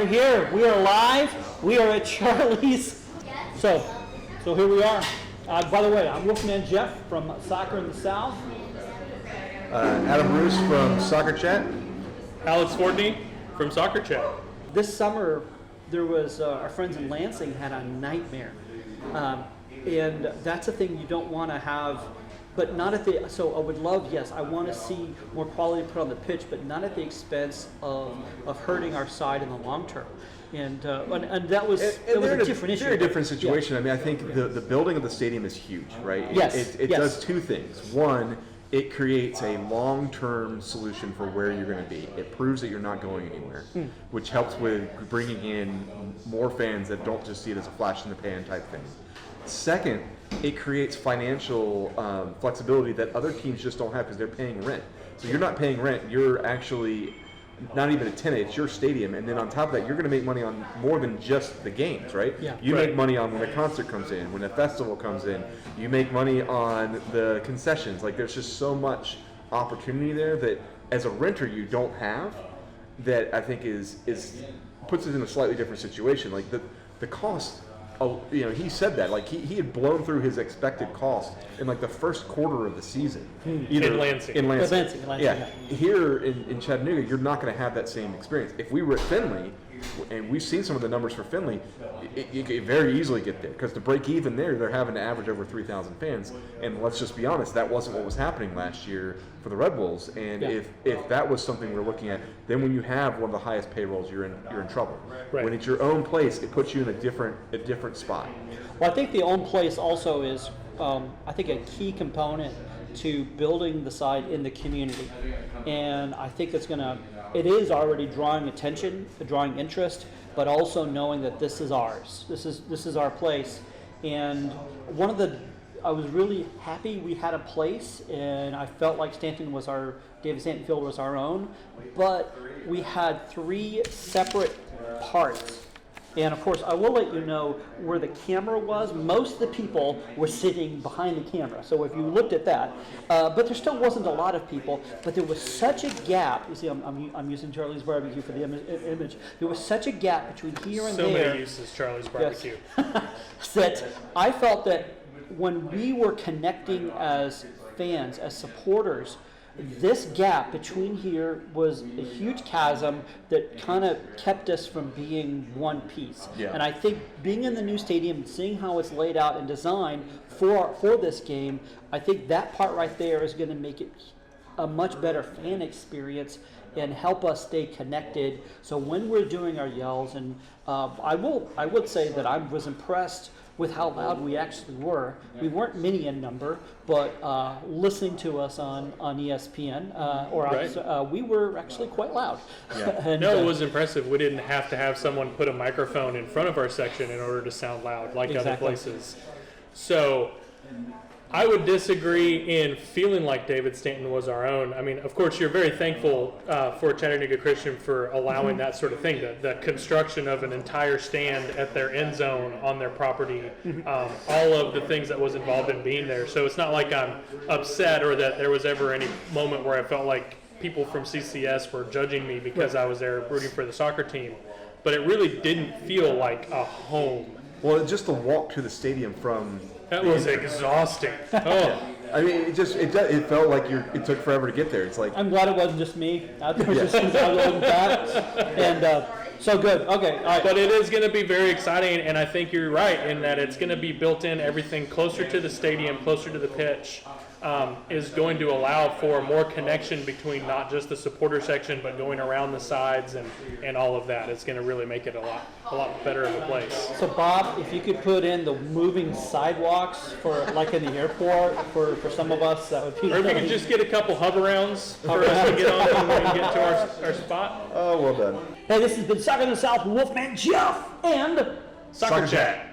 We're here. We are live. We are at Charlie's. So here we are. By the way, I'm Wolfman Jeff from Soccer in the South. Adam Roos from SoccerChatt. Alex Fortney from SoccerChatt. This summer, there was our friends in Lansing had a nightmare, and that's a thing you don't want to have. But not at the, so I would love, yes, I want to see more quality put on the pitch, but not at the expense of hurting our side in the long term. And that was, it was a different issue. Very different situation. Yeah. I mean, I think the building of the stadium is huge, right? Yes. It does two things. One, it creates a long-term solution for where you're going to be. It proves that you're not going anywhere, which helps with bringing in more fans that don't just see it as a flash in the pan type thing. Second, it creates financial flexibility that other teams just don't have because they're paying rent. So you're not paying rent, you're actually not even a tenant, it's your stadium, and then on top of that, you're going to make money on more than just the games, right? Yeah. You Right. make money on when a concert comes in, when a festival comes in, you make money on the concessions. Like, there's just so much opportunity there that as a renter you don't have, that I think is puts it in a slightly different situation. Like the cost. Oh, you know, he said that like he had blown through his expected cost in like the first quarter of the season. In Lansing. In Lansing. Lansing, Yeah. Here in Chattanooga, you're not going to have that same experience. If we were at Findlay, and we've seen some of the numbers for Findlay, you could very easily get there because to break even there, they're having to average over 3,000 fans. And let's just be honest, that wasn't what was happening last year for the Red Wolves. And Yeah. if that was something we're looking at, then when you have one of the highest payrolls, you're in trouble. Right. When it's your own place, it puts you in a different spot. Well, I think the own place also is, I think, a key component to building the side in the community. And I think it is already drawing attention, drawing interest, but also knowing that this is ours. This is our place. And I was really happy we had a place, and I felt like David Stanton Field was our own, but we had 3 separate parts. And of course, I will let you know where the camera was. Most of the people were sitting behind the camera. So if you looked at that, but there still wasn't a lot of people. But there was such a gap. You see, I'm using Charlie's Barbecue for the image. There was such a gap between here and So there. many uses, Charlie's Barbecue. Yes. That I felt that when we were connecting as fans, as supporters, this gap between here was a huge chasm that kind of kept us from being one piece. Yeah. And I think being in the new stadium, seeing how it's laid out and designed for this game, I think that part right there is going to make it a much better fan experience and help us stay connected. So when we're doing our yells, and I would say that I was impressed with how loud we actually were. We weren't many in number, but listening to us on ESPN, we were actually quite loud. Yeah. And, No, it was impressive. We didn't have to have someone put a microphone in front of our section in order to sound loud like other Exactly. places. So I would disagree in feeling like David Stanton was our own. I mean, of course, you're very thankful for Chattanooga Christian for allowing that sort of thing, the construction of an entire stand at their end zone on their property, all of the things that was involved in being there. So it's not like I'm upset or that there was ever any moment where I felt like people from CCS were judging me because I was there rooting for the soccer team. But it really didn't feel like a home. Well, just the walk to the stadium from That was exhausting. Oh. I mean, it felt like it took forever to get there. It's like I'm glad it wasn't just me. It was just I wasn't that. And so good. Okay. All right. But it is going to be very exciting, and I think you're right in that it's going to be built in everything closer to the stadium, closer to the pitch, is going to allow for more connection between not just the supporter section, but going around the sides and all of that. It's going to really make it a lot better of a place. So Bob, if you could put in the moving sidewalks for like in the airport for some of us, that would be. Or if you could just get a couple hover-rounds for us to get on when we get to our spot. oh, well done. Hey, this has been Soccer in the South with Wolfman Jeff and SoccerChatt.